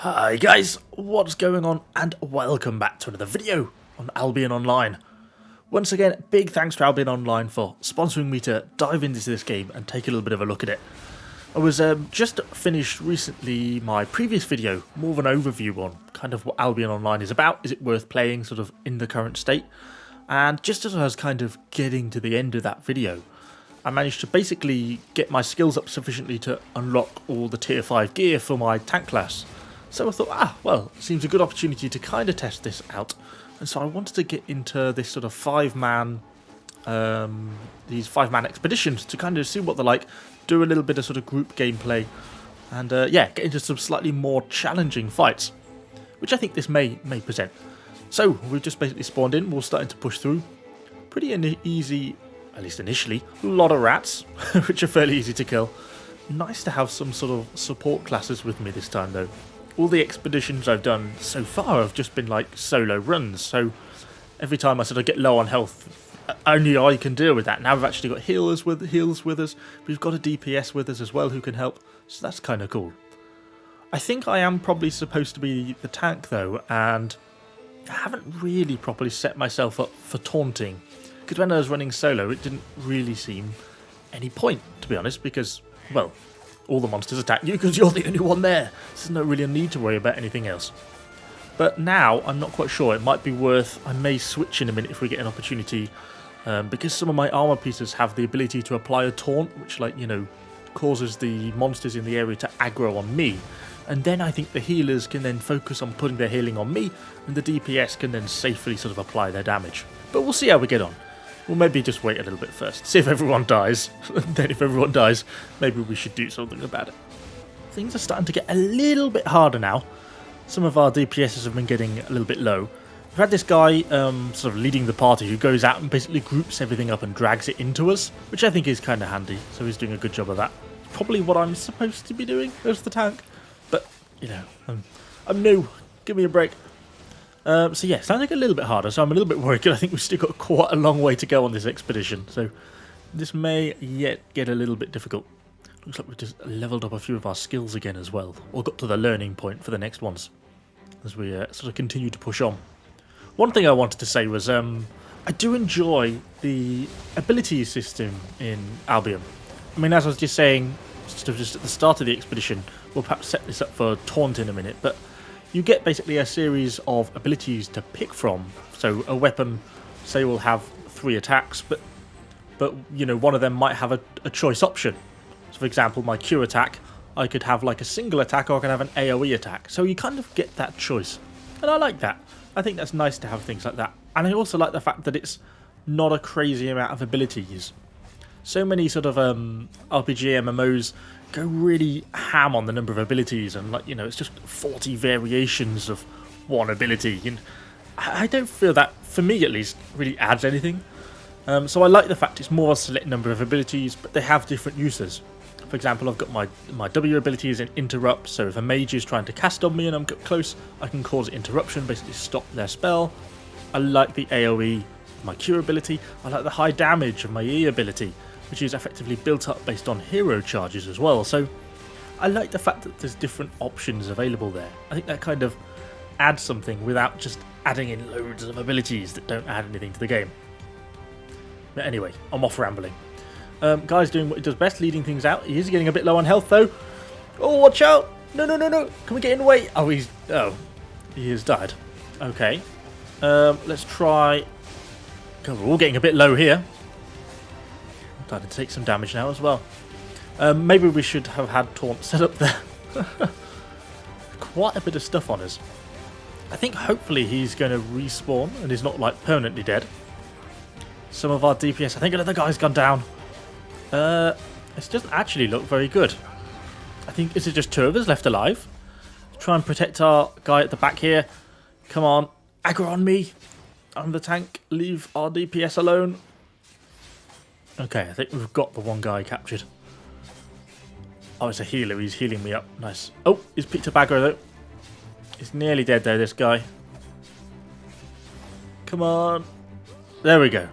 Hi guys, what's going on, and welcome back to another video on Albion Online. Once again, big thanks to Albion Online for sponsoring me to dive into this game and take a little bit of a look at it. I was just finished recently my previous video, more of an overview on kind of what Albion Online is about, is it worth playing sort of in the current state, and just as I was kind of getting to the end of that video, I managed to basically get my skills up sufficiently to unlock all the tier 5 gear for my tank class. So I thought, well, seems a good opportunity to kind of test this out. And so I wanted to get into this sort of these 5-man expeditions to kind of see what they're like, do a little bit of sort of group gameplay, and yeah, get into some slightly more challenging fights, which I think this may present. So we've just basically spawned in, we're starting to push through. Pretty easy, at least initially. A lot of rats, which are fairly easy to kill. Nice to have some sort of support classes with me this time though. All the expeditions I've done so far have just been like solo runs, so every time I sort of get low on health, only I can deal with that. Now we've actually got heals with us, we've got a DPS with us as well who can help, so that's kind of cool. I think I am probably supposed to be the tank though, and I haven't really properly set myself up for taunting, because when I was running solo it didn't really seem any point, to be honest, because, well, all the monsters attack you because you're the only one there. There's no really a need to worry about anything else. But now, I'm not quite sure. It might be worth... I may switch in a minute if we get an opportunity. Because some of my armor pieces have the ability to apply a taunt, which, like, you know, causes the monsters in the area to aggro on me. And then I think the healers can then focus on putting their healing on me, and the DPS can then safely sort of apply their damage. But we'll see how we get on. We'll maybe just wait a little bit first, see if everyone dies, and then if everyone dies, maybe we should do something about it. Things are starting to get a little bit harder now. Some of our DPSs have been getting a little bit low. We've had this guy sort of leading the party who goes out and basically groups everything up and drags it into us, which I think is kind of handy, so he's doing a good job of that. It's probably what I'm supposed to be doing as the tank, but, you know, I'm new, give me a break. So yeah, sounds like a little bit harder, so I'm a little bit worried. I think we've still got quite a long way to go on this expedition, so this may yet get a little bit difficult. Looks like we've just leveled up a few of our skills again as well, or got to the learning point for the next ones, as we sort of continue to push on. One thing I wanted to say was, I do enjoy the ability system in Albion. I mean, as I was just saying, just at the start of the expedition, we'll perhaps set this up for taunt in a minute, but you get basically a series of abilities to pick from. So a weapon, say, will have 3 attacks, but you know, one of them might have a choice option. So for example, my Q attack, I could have like a single attack, or I can have an AoE attack. So you kind of get that choice, and I like that. I think that's nice to have things like that. And I also like the fact that it's not a crazy amount of abilities. So many sort of RPG MMOs go really ham on the number of abilities, and, like, you know, it's just 40 variations of one ability. And I don't feel that, for me at least, really adds anything. So I like the fact it's more a select number of abilities, but they have different uses. For example, I've got my W ability is an interrupt, so if a mage is trying to cast on me and I'm close, I can cause interruption, basically stop their spell. I like the AoE, my Q ability. I like the high damage of my E ability, which is effectively built up based on hero charges as well. So I like the fact that there's different options available there. I think that kind of adds something without just adding in loads of abilities that don't add anything to the game. But anyway, I'm off rambling. Guy's doing what he does best, leading things out. He is getting a bit low on health though. Oh, watch out! No. Can we get in the way? Oh, he has died. Okay. Let's try... God, we're all getting a bit low here. I'm starting to take some damage now as well. Maybe we should have had taunt set up there. Quite a bit of stuff on us. I think hopefully he's going to respawn and is not, like, permanently dead. Some of our DPS... I think another guy's gone down. This doesn't actually look very good. I think, is it just 2 of us left alive? Let's try and protect our guy at the back here. Come on. Aggro on me. I'm the tank. Leave our DPS alone. Okay, I think we've got the one guy captured. Oh, it's a healer. He's healing me up. Nice. Oh, he's picked up aggro though. He's nearly dead though, this guy. Come on. There we go.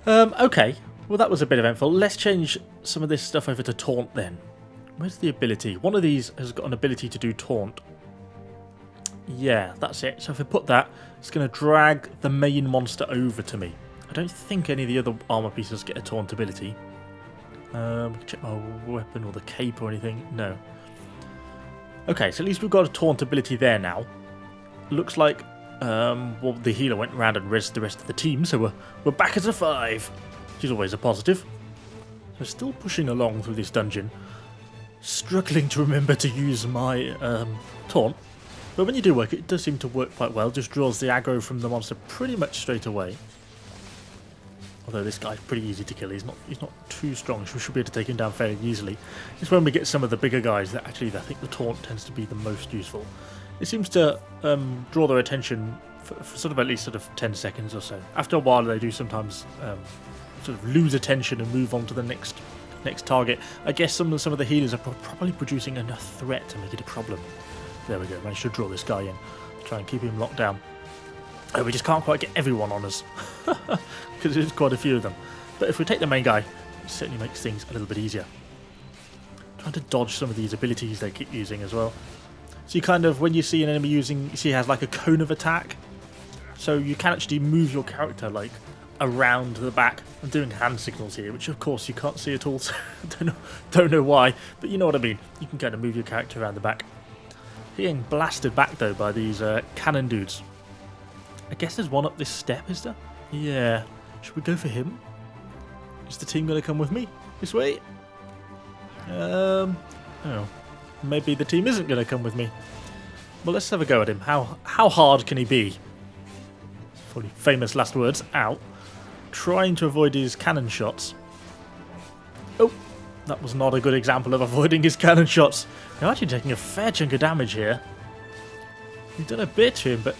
Okay. Well, that was a bit eventful. Let's change some of this stuff over to taunt then. Where's the ability? One of these has got an ability to do taunt. Yeah, that's it. So if I put that, it's going to drag the main monster over to me. I don't think any of the other armor pieces get a taunt ability. Check my weapon or the cape or anything. No. Okay, so at least we've got a taunt ability there now. Looks like well, the healer went around and rezzed the rest of the team, so we're back at a 5, which is always a positive. So still pushing along through this dungeon, struggling to remember to use my taunt. But when you do work, it does seem to work quite well. Just draws the aggro from the monster pretty much straight away. Although this guy's pretty easy to kill. He's not too strong, so we should be able to take him down fairly easily. It's when we get some of the bigger guys that actually I think the taunt tends to be the most useful. It seems to draw their attention for sort of at least sort of 10 seconds or so. After a while, they do sometimes sort of lose attention and move on to the next target. I guess some of the healers are probably producing enough threat to make it a problem. There we go. Managed to draw this guy in, try and keep him locked down. We just can't quite get everyone on us because there's quite a few of them. But if we take the main guy, it certainly makes things a little bit easier. Trying to dodge some of these abilities they keep using as well. So you kind of, when you see an enemy using, you see he has like a cone of attack. So you can actually move your character like around the back. I'm doing hand signals here, which of course you can't see at all. So don't know why, but you know what I mean. You can kind of move your character around the back. Getting blasted back though by these cannon dudes. I guess there's one up this step, is there? Yeah. Should we go for him? Is the team going to come with me? This way? Oh. Maybe the team isn't going to come with me. Well, let's have a go at him. How hard can he be? Probably famous last words. Ow. Trying to avoid his cannon shots. Oh, that was not a good example of avoiding his cannon shots. You're actually taking a fair chunk of damage here. We've done a bit to him, but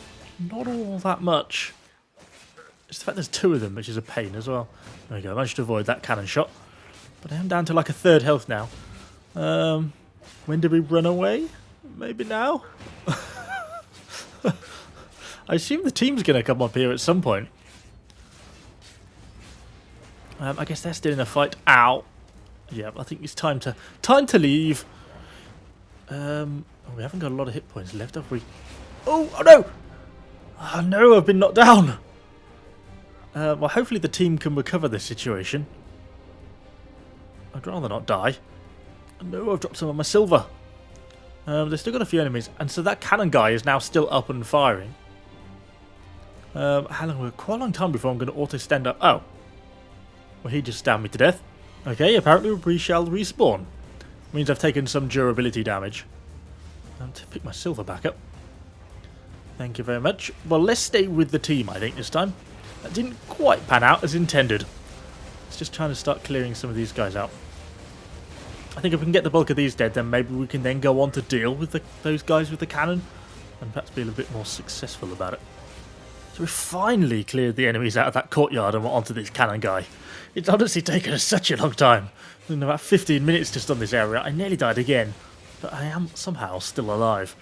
not all that much. It's the fact there's 2 of them, which is a pain as well. There we go. I managed to avoid that cannon shot. But I am down to like a 3rd health now. When did we run away? Maybe now? I assume the team's going to come up here at some point. I guess they're still in a fight. Ow. Yeah, I think it's time to leave. We haven't got a lot of hit points left, have we? Oh no! Oh no, I've been knocked down. Well, hopefully the team can recover this situation. I'd rather not die. No, I've dropped some of my silver. They've still got a few enemies, and so that cannon guy is now still up and firing. How long? Quite a long time before I'm going to auto stand up. Oh, well, he just stabbed me to death. Okay, apparently we shall respawn. Means I've taken some durability damage. To pick my silver back up. Thank you very much. Well, let's stay with the team, I think, this time. That didn't quite pan out as intended. Let's just try to start clearing some of these guys out. I think if we can get the bulk of these dead, then maybe we can then go on to deal with those guys with the cannon and perhaps be a little bit more successful about it. So we finally cleared the enemies out of that courtyard and we're onto this cannon guy. It's honestly taken us such a long time. In about 15 minutes just on this area. I nearly died again, but I am somehow still alive.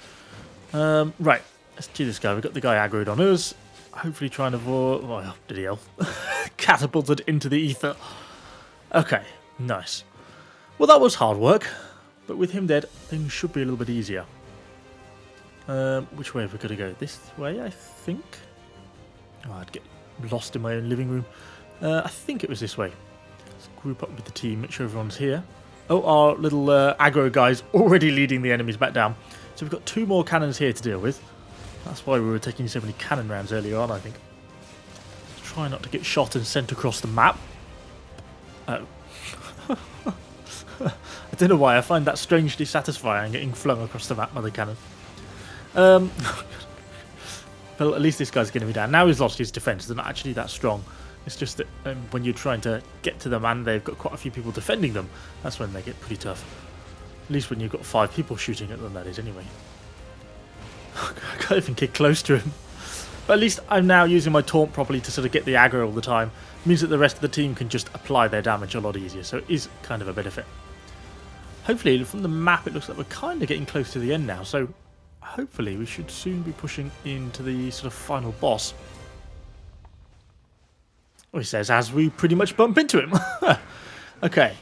Right, let's do this guy. We've got the guy aggroed on us. Hopefully try and avoid... Oh, did he catapulted into the ether. Okay, nice. Well, that was hard work, but with him dead, things should be a little bit easier. Which way have we got to go? This way, I think? Oh, I'd get lost in my own living room. I think it was this way. Let's group up with the team, make sure everyone's here. Oh, our little aggro guy's already leading the enemies back down. So we've got 2 more cannons here to deal with. That's why we were taking so many cannon rounds earlier on, I think. Try not to get shot and sent across the map. Oh. I don't know why, I find that strangely satisfying, getting flung across the map by the cannon. Well, at least this guy's getting me down. Now he's lost his defense, they're not actually that strong. It's just that when you're trying to get to them and they've got quite a few people defending them, that's when they get pretty tough. At least when you've got 5 people shooting at them, that is, anyway. I can't even get close to him. But at least I'm now using my taunt properly to sort of get the aggro all the time. It means that the rest of the team can just apply their damage a lot easier, so it is kind of a benefit. Hopefully, from the map, it looks like we're kind of getting close to the end now, so hopefully we should soon be pushing into the sort of final boss. Well, he says as we pretty much bump into him. Okay,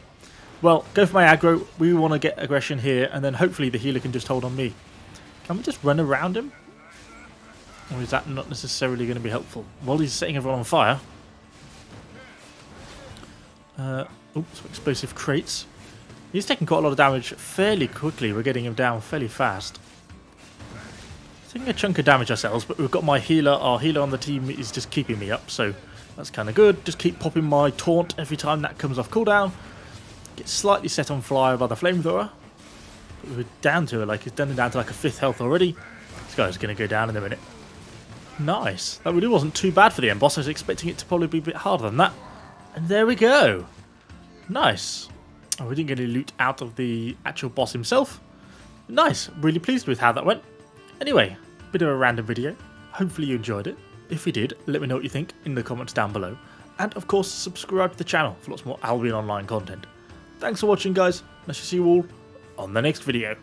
well, go for my aggro. We want to get aggression here, and then hopefully the healer can just hold on me. Can we just run around him? Or is that not necessarily going to be helpful? Well, he's setting everyone on fire. Oops, explosive crates. He's taking quite a lot of damage fairly quickly. We're getting him down fairly fast. Taking a chunk of damage ourselves, but we've got my healer. Our healer on the team is just keeping me up, so that's kind of good. Just keep popping my taunt every time that comes off cooldown. Get slightly set on fire by the flamethrower. But we're down to it, like it's down to like a 5th health already. This guy's going to go down in a minute. Nice. That really wasn't too bad for the end boss. I was expecting it to probably be a bit harder than that. And there we go. Nice. Oh, we didn't get any loot out of the actual boss himself. Nice. Really pleased with how that went. Anyway, bit of a random video. Hopefully you enjoyed it. If you did, let me know what you think in the comments down below. And of course, subscribe to the channel for lots more Albion Online content. Thanks for watching, guys. And I shall see you all on the next video.